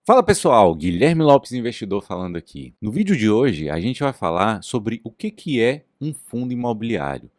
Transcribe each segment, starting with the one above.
Fala pessoal, Guilherme Lopes Investidor falando aqui. No vídeo de hoje a gente vai falar sobre o que é um fundo imobiliário.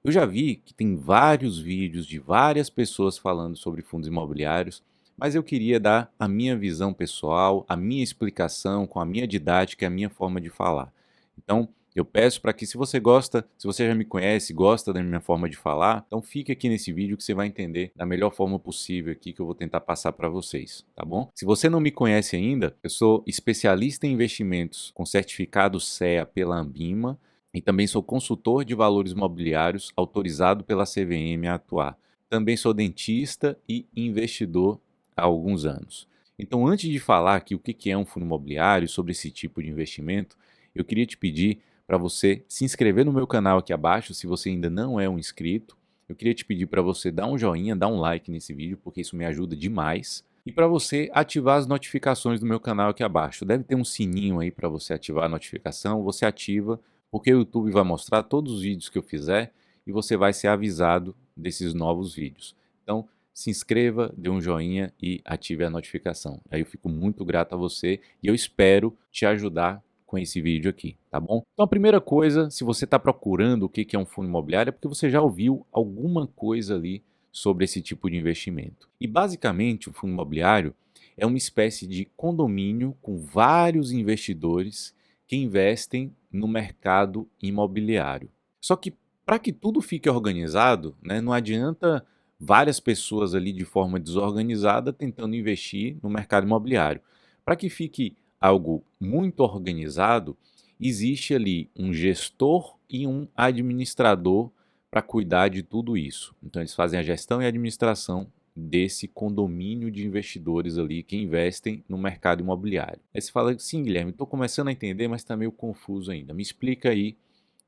Eu já vi que tem vários vídeos de várias pessoas falando sobre fundos imobiliários, mas eu queria dar a minha visão pessoal, a minha explicação com a minha didática e a minha forma de falar. Então, eu peço para que, se você gosta, se você já me conhece, gosta da minha forma de falar, então fique aqui nesse vídeo que você vai entender da melhor forma possível aqui que eu vou tentar passar para vocês, tá bom? Se você não me conhece ainda, eu sou especialista em investimentos com certificado CEA pela Ambima e também sou consultor de valores imobiliários autorizado pela CVM a atuar. Também sou dentista e investidor há alguns anos. Então, antes de falar aqui o que é um fundo imobiliário, sobre esse tipo de investimento, eu queria te pedir para você se inscrever no meu canal aqui abaixo, se você ainda não é um inscrito. Eu queria te pedir para você dar um joinha, dar um like nesse vídeo, porque isso me ajuda demais. E para você ativar as notificações do meu canal aqui abaixo. Deve ter um sininho aí para você ativar a notificação, você ativa, porque o YouTube vai mostrar todos os vídeos que eu fizer e você vai ser avisado desses novos vídeos. Então, se inscreva, dê um joinha e ative a notificação. Aí eu fico muito grato a você e eu espero te ajudar com esse vídeo aqui, tá bom? Então a primeira coisa, se você está procurando o que é um fundo imobiliário, é porque você já ouviu alguma coisa ali sobre esse tipo de investimento. E basicamente o fundo imobiliário é uma espécie de condomínio com vários investidores que investem no mercado imobiliário. Só que para que tudo fique organizado, né, não adianta várias pessoas ali de forma desorganizada tentando investir no mercado imobiliário. Para que fique algo muito organizado, existe ali um gestor e um administrador para cuidar de tudo isso. Então eles fazem a gestão e a administração desse condomínio de investidores ali que investem no mercado imobiliário. Aí você fala, sim, Guilherme, estou começando a entender, mas está meio confuso ainda. Me explica aí,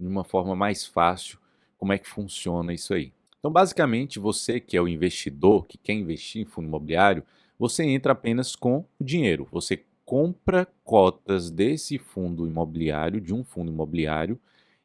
de uma forma mais fácil, como é que funciona isso aí. Então, basicamente, você que é o investidor, que quer investir em fundo imobiliário, você entra apenas com o dinheiro. Você compra cotas desse fundo imobiliário, de um fundo imobiliário,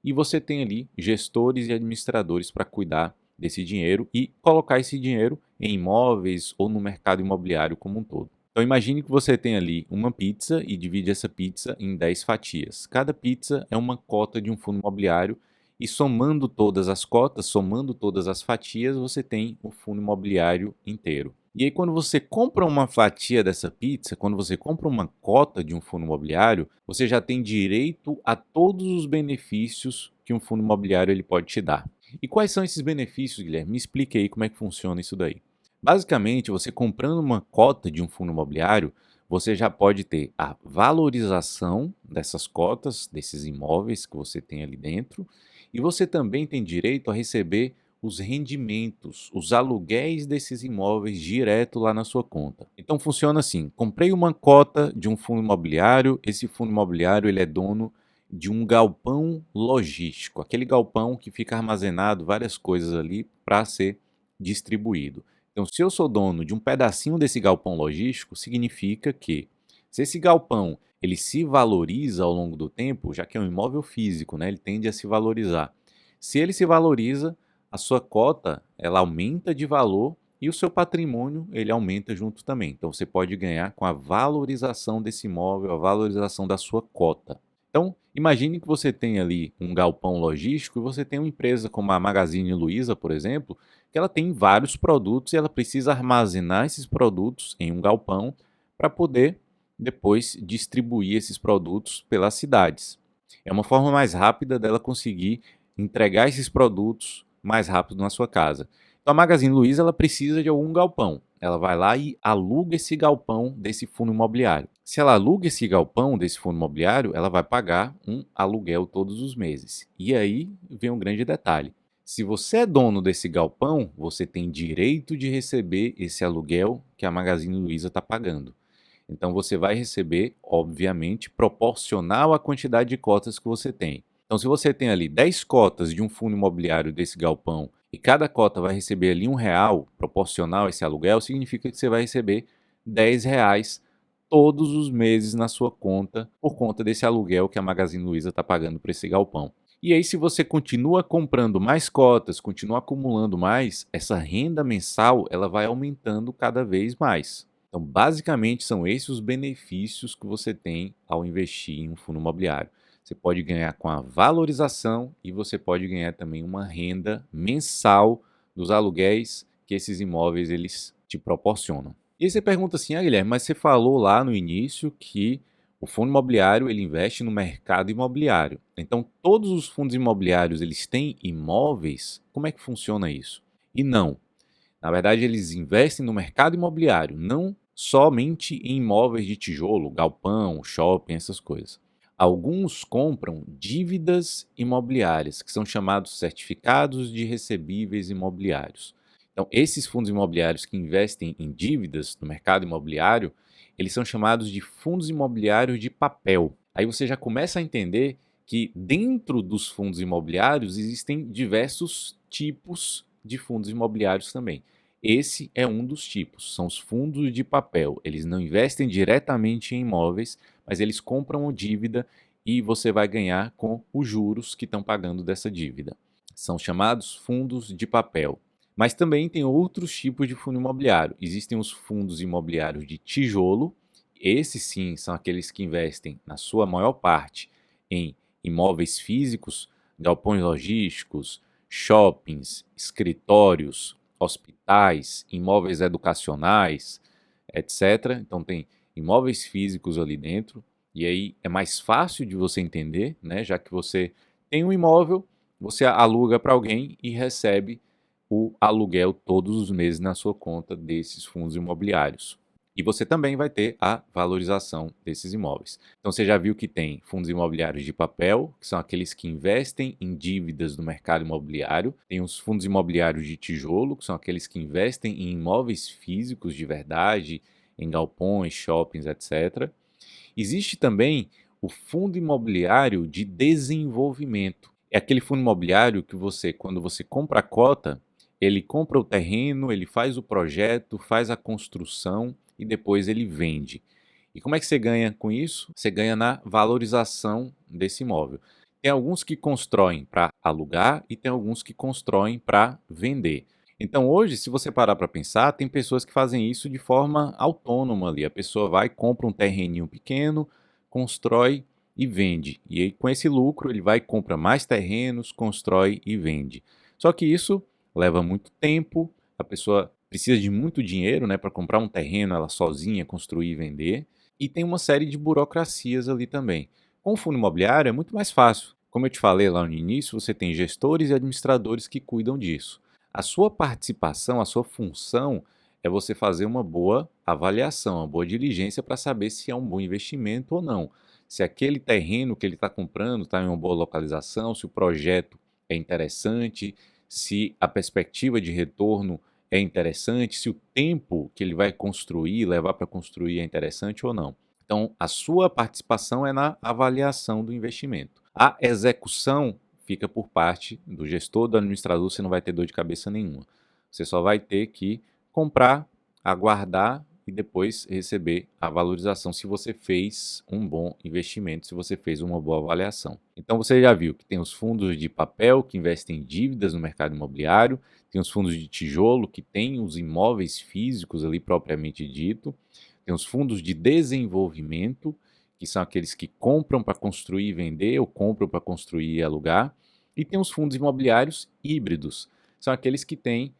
e você tem ali gestores e administradores para cuidar desse dinheiro e colocar esse dinheiro em imóveis ou no mercado imobiliário como um todo. Então imagine que você tem ali uma pizza e divide essa pizza em 10 fatias. Cada pizza é uma cota de um fundo imobiliário e somando todas as cotas, somando todas as fatias, você tem o fundo imobiliário inteiro. E aí quando você compra uma fatia dessa pizza, quando você compra uma cota de um fundo imobiliário, você já tem direito a todos os benefícios que um fundo imobiliário ele pode te dar. E quais são esses benefícios, Guilherme? Me explique aí como é que funciona isso daí. Basicamente, você comprando uma cota de um fundo imobiliário, você já pode ter a valorização dessas cotas, desses imóveis que você tem ali dentro, e você também tem direito a receber os rendimentos, os aluguéis desses imóveis direto lá na sua conta. Então funciona assim: comprei uma cota de um fundo imobiliário, esse fundo imobiliário ele é dono de um galpão logístico, aquele galpão que fica armazenado várias coisas ali para ser distribuído. Então, se eu sou dono de um pedacinho desse galpão logístico, significa que, se esse galpão ele se valoriza ao longo do tempo, já que é um imóvel físico, né, ele tende a se valorizar. Se ele se valoriza, a sua cota ela aumenta de valor e o seu patrimônio ele aumenta junto também. Então você pode ganhar com a valorização desse imóvel, a valorização da sua cota. Então, imagine que você tem ali um galpão logístico e você tem uma empresa como a Magazine Luiza, por exemplo, que ela tem vários produtos e ela precisa armazenar esses produtos em um galpão para poder depois distribuir esses produtos pelas cidades. É uma forma mais rápida dela conseguir entregar esses produtos mais rápido na sua casa. Então a Magazine Luiza ela precisa de algum galpão. Ela vai lá e aluga esse galpão desse fundo imobiliário. Se ela aluga esse galpão desse fundo imobiliário, ela vai pagar um aluguel todos os meses. E aí vem um grande detalhe. Se você é dono desse galpão, você tem direito de receber esse aluguel que a Magazine Luiza está pagando. Então você vai receber, obviamente, proporcional à quantidade de cotas que você tem. Então, se você tem ali 10 cotas de um fundo imobiliário desse galpão e cada cota vai receber ali R$ 1 proporcional a esse aluguel, significa que você vai receber R$ 10 todos os meses na sua conta por conta desse aluguel que a Magazine Luiza está pagando para esse galpão. E aí, se você continua comprando mais cotas, continua acumulando mais, essa renda mensal ela vai aumentando cada vez mais. Então, basicamente, são esses os benefícios que você tem ao investir em um fundo imobiliário. Você pode ganhar com a valorização e você pode ganhar também uma renda mensal dos aluguéis que esses imóveis eles te proporcionam. E aí você pergunta assim, Guilherme, mas você falou lá no início que o fundo imobiliário ele investe no mercado imobiliário. Então, todos os fundos imobiliários eles têm imóveis? Como é que funciona isso? E não. Na verdade, eles investem no mercado imobiliário, não somente em imóveis de tijolo, galpão, shopping, essas coisas. Alguns compram dívidas imobiliárias, que são chamados certificados de recebíveis imobiliários. Então, esses fundos imobiliários que investem em dívidas no mercado imobiliário, eles são chamados de fundos imobiliários de papel. Aí você já começa a entender que dentro dos fundos imobiliários existem diversos tipos de fundos imobiliários também. Esse é um dos tipos, são os fundos de papel. Eles não investem diretamente em imóveis, mas eles compram dívida e você vai ganhar com os juros que estão pagando dessa dívida. São chamados fundos de papel. Mas também tem outros tipos de fundo imobiliário. Existem os fundos imobiliários de tijolo. Esses sim são aqueles que investem, na sua maior parte, em imóveis físicos, galpões logísticos, shoppings, escritórios, hospitais, imóveis educacionais, etc. Então tem imóveis físicos ali dentro, e aí é mais fácil de você entender, né? Já que você tem um imóvel, você aluga para alguém e recebe o aluguel todos os meses na sua conta desses fundos imobiliários. E você também vai ter a valorização desses imóveis. Então você já viu que tem fundos imobiliários de papel, que são aqueles que investem em dívidas no mercado imobiliário. Tem os fundos imobiliários de tijolo, que são aqueles que investem em imóveis físicos de verdade, em galpões, shoppings, etc. Existe também o fundo imobiliário de desenvolvimento. É aquele fundo imobiliário que você, quando você compra a cota, ele compra o terreno, ele faz o projeto, faz a construção e depois ele vende. E como é que você ganha com isso? Você ganha na valorização desse imóvel. Tem alguns que constroem para alugar e tem alguns que constroem para vender. Então hoje, se você parar para pensar, tem pessoas que fazem isso de forma autônoma ali. A pessoa vai, compra um terreninho pequeno, constrói e vende. E aí com esse lucro ele vai, compra mais terrenos, constrói e vende. Só que isso leva muito tempo, a pessoa precisa de muito dinheiro, né, para comprar um terreno, ela sozinha construir e vender, e tem uma série de burocracias ali também. Com o fundo imobiliário é muito mais fácil. Como eu te falei lá no início, você tem gestores e administradores que cuidam disso. A sua participação, a sua função é você fazer uma boa avaliação, uma boa diligência para saber se é um bom investimento ou não. Se aquele terreno que ele está comprando está em uma boa localização, se o projeto é interessante, se a perspectiva de retorno é interessante, se o tempo que ele vai construir, levar para construir é interessante ou não. Então, a sua participação é na avaliação do investimento. A execução fica por parte do gestor, do administrador, você não vai ter dor de cabeça nenhuma. Você só vai ter que comprar, aguardar e depois receber a valorização se você fez um bom investimento, se você fez uma boa avaliação. Então você já viu que tem os fundos de papel que investem em dívidas no mercado imobiliário, tem os fundos de tijolo que têm os imóveis físicos ali propriamente dito, tem os fundos de desenvolvimento, que são aqueles que compram para construir e vender ou compram para construir e alugar, e tem os fundos imobiliários híbridos, são aqueles que têm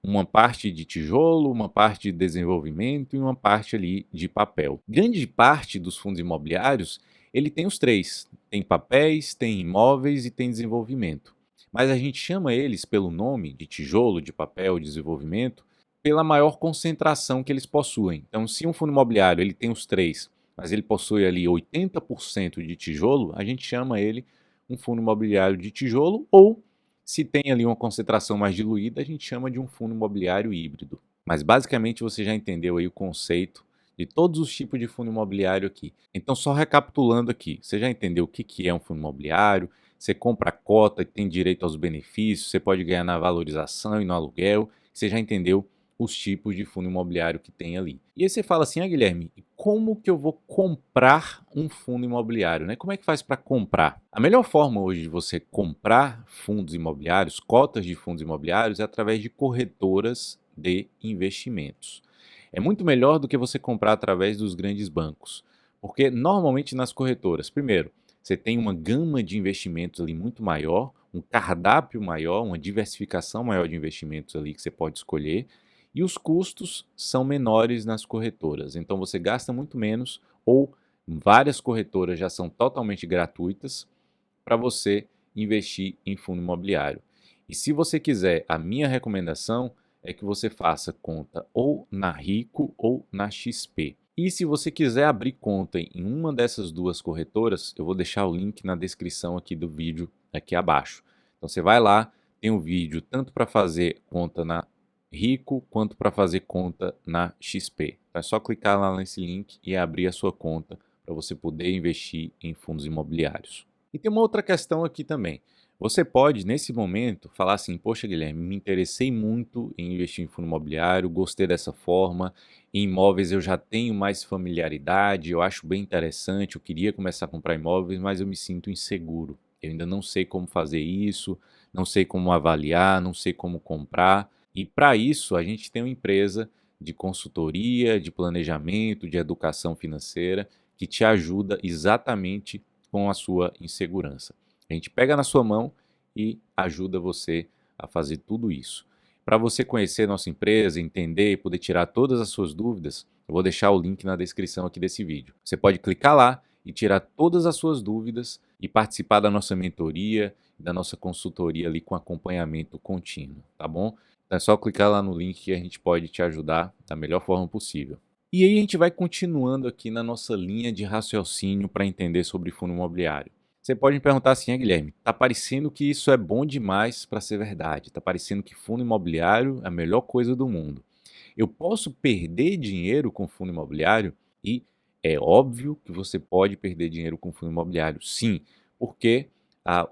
uma parte de tijolo, uma parte de desenvolvimento e uma parte ali de papel. Grande parte dos fundos imobiliários, ele tem os três, tem papéis, tem imóveis e tem desenvolvimento. Mas a gente chama eles pelo nome de tijolo, de papel, de desenvolvimento, pela maior concentração que eles possuem. Então, se um fundo imobiliário ele tem os três, mas ele possui ali 80% de tijolo, a gente chama ele um fundo imobiliário de tijolo, ou se tem ali uma concentração mais diluída, a gente chama de um fundo imobiliário híbrido. Mas basicamente você já entendeu aí o conceito de todos os tipos de fundo imobiliário aqui. Então, só recapitulando aqui, você já entendeu o que é um fundo imobiliário, você compra a cota e tem direito aos benefícios, você pode ganhar na valorização e no aluguel, você já entendeu os tipos de fundo imobiliário que tem ali. E aí você fala assim, Guilherme, como que eu vou comprar um fundo imobiliário, né? Como é que faz para comprar? A melhor forma hoje de você comprar fundos imobiliários, cotas de fundos imobiliários, é através de corretoras de investimentos. É muito melhor do que você comprar através dos grandes bancos, porque normalmente nas corretoras, primeiro, você tem uma gama de investimentos ali muito maior, um cardápio maior, uma diversificação maior de investimentos ali que você pode escolher, e os custos são menores nas corretoras. Então você gasta muito menos, ou várias corretoras já são totalmente gratuitas para você investir em fundo imobiliário. E se você quiser, a minha recomendação é que você faça conta ou na Rico ou na XP. E se você quiser abrir conta em uma dessas duas corretoras, eu vou deixar o link na descrição aqui do vídeo aqui abaixo. Então você vai lá, tem um vídeo tanto para fazer conta na Rico quanto para fazer conta na XP. Então é só clicar lá nesse link e abrir a sua conta para você poder investir em fundos imobiliários. E tem uma outra questão aqui também. Você pode, nesse momento, falar assim: poxa, Guilherme, me interessei muito em investir em fundo imobiliário, gostei dessa forma, em imóveis eu já tenho mais familiaridade, eu acho bem interessante, eu queria começar a comprar imóveis, mas eu me sinto inseguro. Eu ainda não sei como fazer isso, não sei como avaliar, não sei como comprar. E para isso, a gente tem uma empresa de consultoria, de planejamento, de educação financeira, que te ajuda exatamente com a sua insegurança. A gente pega na sua mão e ajuda você a fazer tudo isso. Para você conhecer nossa empresa, entender e poder tirar todas as suas dúvidas, eu vou deixar o link na descrição aqui desse vídeo. Você pode clicar lá e tirar todas as suas dúvidas e participar da nossa mentoria, da nossa consultoria ali com acompanhamento contínuo, tá bom? Então é só clicar lá no link que a gente pode te ajudar da melhor forma possível. E aí a gente vai continuando aqui na nossa linha de raciocínio para entender sobre fundo imobiliário. Você pode me perguntar assim: Guilherme, tá parecendo que isso é bom demais para ser verdade, tá parecendo que fundo imobiliário é a melhor coisa do mundo. Eu posso perder dinheiro com fundo imobiliário? E é óbvio que você pode perder dinheiro com fundo imobiliário, sim, porque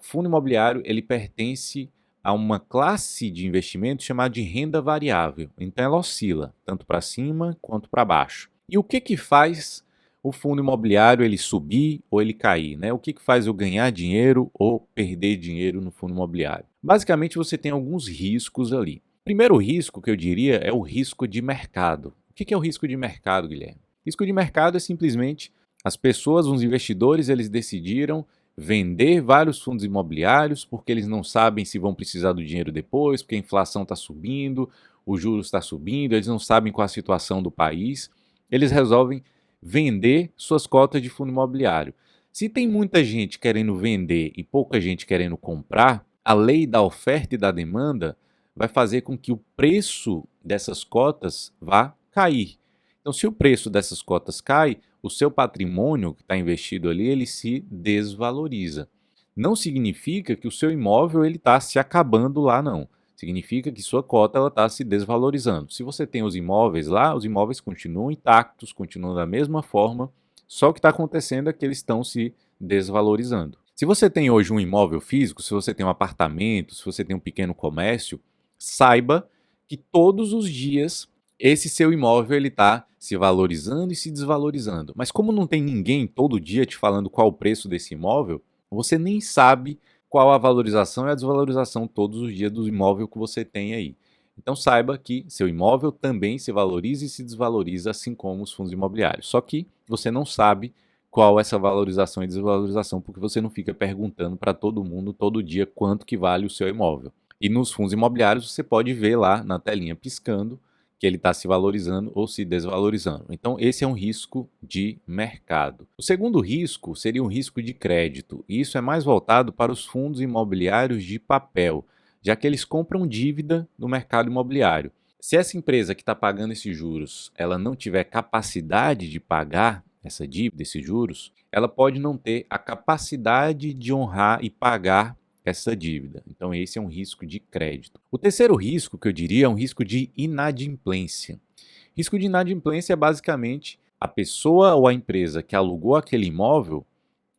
fundo imobiliário ele pertence a uma classe de investimento chamada de renda variável. Então ela oscila tanto para cima quanto para baixo. E o que faz o fundo imobiliário ele subir ou ele cair, né? O que faz eu ganhar dinheiro ou perder dinheiro no fundo imobiliário? Basicamente você tem alguns riscos ali. Primeiro risco que eu diria é o risco de mercado. O que é o risco de mercado, Guilherme? Risco de mercado é simplesmente as pessoas, os investidores, eles decidiram vender vários fundos imobiliários porque eles não sabem se vão precisar do dinheiro depois, porque a inflação está subindo, o juros está subindo, eles não sabem qual a situação do país. Eles resolvem vender suas cotas de fundo imobiliário. Se tem muita gente querendo vender e pouca gente querendo comprar, a lei da oferta e da demanda vai fazer com que o preço dessas cotas vá cair. Então, se o preço dessas cotas cai, o seu patrimônio que está investido ali, ele se desvaloriza. Não significa que o seu imóvel ele está se acabando lá, não. Significa que sua cota está se desvalorizando. Se você tem os imóveis lá, os imóveis continuam intactos, continuam da mesma forma, só o que está acontecendo é que eles estão se desvalorizando. Se você tem hoje um imóvel físico, se você tem um apartamento, se você tem um pequeno comércio, saiba que todos os dias esse seu imóvel ele está se valorizando e se desvalorizando. Mas como não tem ninguém todo dia te falando qual o preço desse imóvel, você nem sabe qual a valorização e a desvalorização todos os dias do imóvel que você tem aí. Então saiba que seu imóvel também se valoriza e se desvaloriza, assim como os fundos imobiliários. Só que você não sabe qual é essa valorização e desvalorização, porque você não fica perguntando para todo mundo todo dia quanto que vale o seu imóvel. E nos fundos imobiliários você pode ver lá na telinha piscando que ele está se valorizando ou se desvalorizando. Então, esse é um risco de mercado. O segundo risco seria um risco de crédito, e isso é mais voltado para os fundos imobiliários de papel, já que eles compram dívida no mercado imobiliário. Se essa empresa que está pagando esses juros, ela não tiver capacidade de pagar essa dívida, esses juros, ela pode não ter a capacidade de honrar e pagar essa dívida. Então esse é um risco de crédito. O terceiro risco que eu diria é um risco de inadimplência. Risco de inadimplência é basicamente a pessoa ou a empresa que alugou aquele imóvel,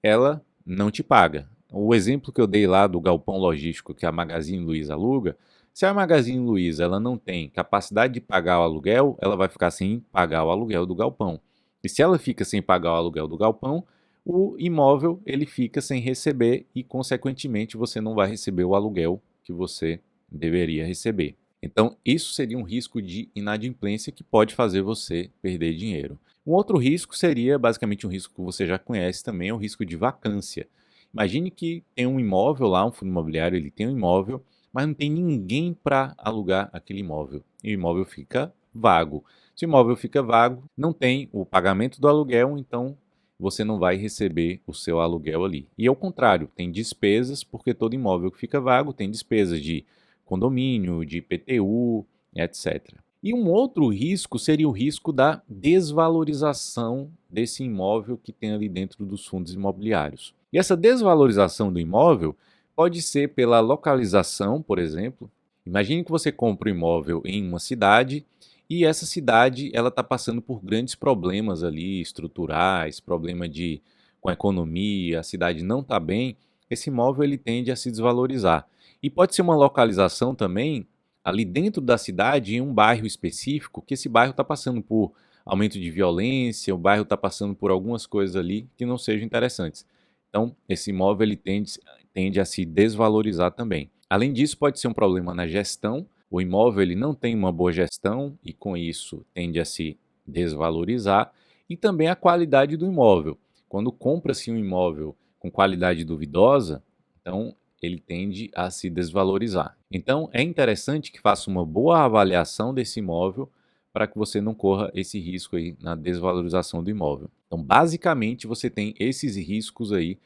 ela não te paga. O exemplo que eu dei lá do galpão logístico que a Magazine Luiza aluga, se a Magazine Luiza ela não tem capacidade de pagar o aluguel, ela vai ficar sem pagar o aluguel do galpão. E se ela fica sem pagar o aluguel do galpão, o imóvel ele fica sem receber e, consequentemente, você não vai receber o aluguel que você deveria receber. Então, isso seria um risco de inadimplência que pode fazer você perder dinheiro. Um outro risco seria basicamente um risco que você já conhece também, é o risco de vacância. Imagine que tem um imóvel lá, um fundo imobiliário, ele tem um imóvel, mas não tem ninguém para alugar aquele imóvel. E o imóvel fica vago. Se o imóvel fica vago, não tem o pagamento do aluguel, então você não vai receber o seu aluguel ali. E ao contrário, tem despesas, porque todo imóvel que fica vago tem despesas de condomínio, de IPTU, etc. E um outro risco seria o risco da desvalorização desse imóvel que tem ali dentro dos fundos imobiliários. E essa desvalorização do imóvel pode ser pela localização, por exemplo. Imagine que você compra um imóvel em uma cidade e essa cidade ela está passando por grandes problemas ali estruturais, problema com a economia, a cidade não está bem. Esse imóvel ele tende a se desvalorizar. E pode ser uma localização também ali dentro da cidade, em um bairro específico, que esse bairro está passando por aumento de violência, o bairro está passando por algumas coisas ali que não sejam interessantes. Então, esse imóvel ele tende a se desvalorizar também. Além disso, pode ser um problema na gestão. O imóvel ele não tem uma boa gestão e, com isso, tende a se desvalorizar. E também a qualidade do imóvel. Quando compra-se um imóvel com qualidade duvidosa, então ele tende a se desvalorizar. Então, é interessante que faça uma boa avaliação desse imóvel para que você não corra esse risco aí na desvalorização do imóvel. Então, basicamente, você tem esses riscos aí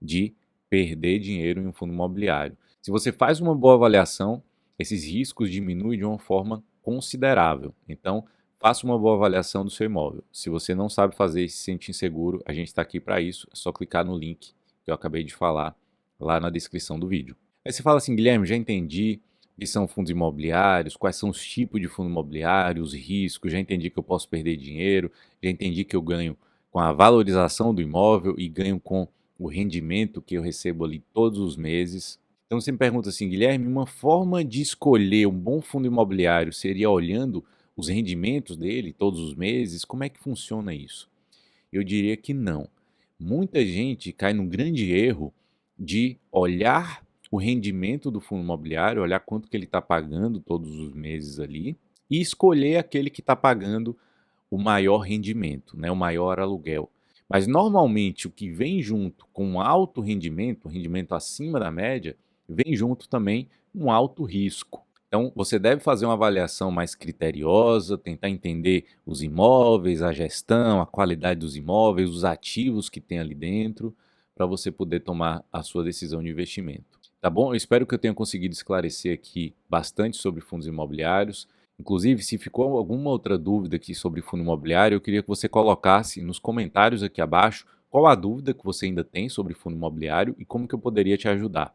de perder dinheiro em um fundo imobiliário. Se você faz uma boa avaliação, esses riscos diminuem de uma forma considerável. Então, faça uma boa avaliação do seu imóvel. Se você não sabe fazer e se sente inseguro, a gente está aqui para isso. É só clicar no link que eu acabei de falar lá na descrição do vídeo. Aí você fala assim, Guilherme, já entendi o que são fundos imobiliários, quais são os tipos de fundo imobiliário, os riscos, já entendi que eu posso perder dinheiro, já entendi que eu ganho com a valorização do imóvel e ganho com o rendimento que eu recebo ali todos os meses. Então você me pergunta assim, Guilherme, uma forma de escolher um bom fundo imobiliário seria olhando os rendimentos dele todos os meses? Como é que funciona isso? Eu diria que não. Muita gente cai num grande erro de olhar o rendimento do fundo imobiliário, olhar quanto que ele está pagando todos os meses ali e escolher aquele que está pagando o maior rendimento, né, o maior aluguel. Mas normalmente o que vem junto com um alto rendimento, um rendimento acima da média, vem junto também um alto risco. Então, você deve fazer uma avaliação mais criteriosa, tentar entender os imóveis, a gestão, a qualidade dos imóveis, os ativos que tem ali dentro, para você poder tomar a sua decisão de investimento. Tá bom? Eu espero que eu tenha conseguido esclarecer aqui bastante sobre fundos imobiliários. Inclusive, se ficou alguma outra dúvida aqui sobre fundo imobiliário, eu queria que você colocasse nos comentários aqui abaixo qual a dúvida que você ainda tem sobre fundo imobiliário e como que eu poderia te ajudar.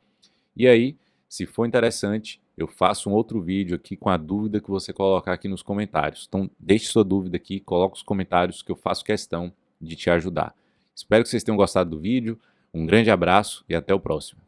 E aí, se for interessante, eu faço um outro vídeo aqui com a dúvida que você colocar aqui nos comentários. Então, deixe sua dúvida aqui, coloque os comentários que eu faço questão de te ajudar. Espero que vocês tenham gostado do vídeo. Um grande abraço e até o próximo.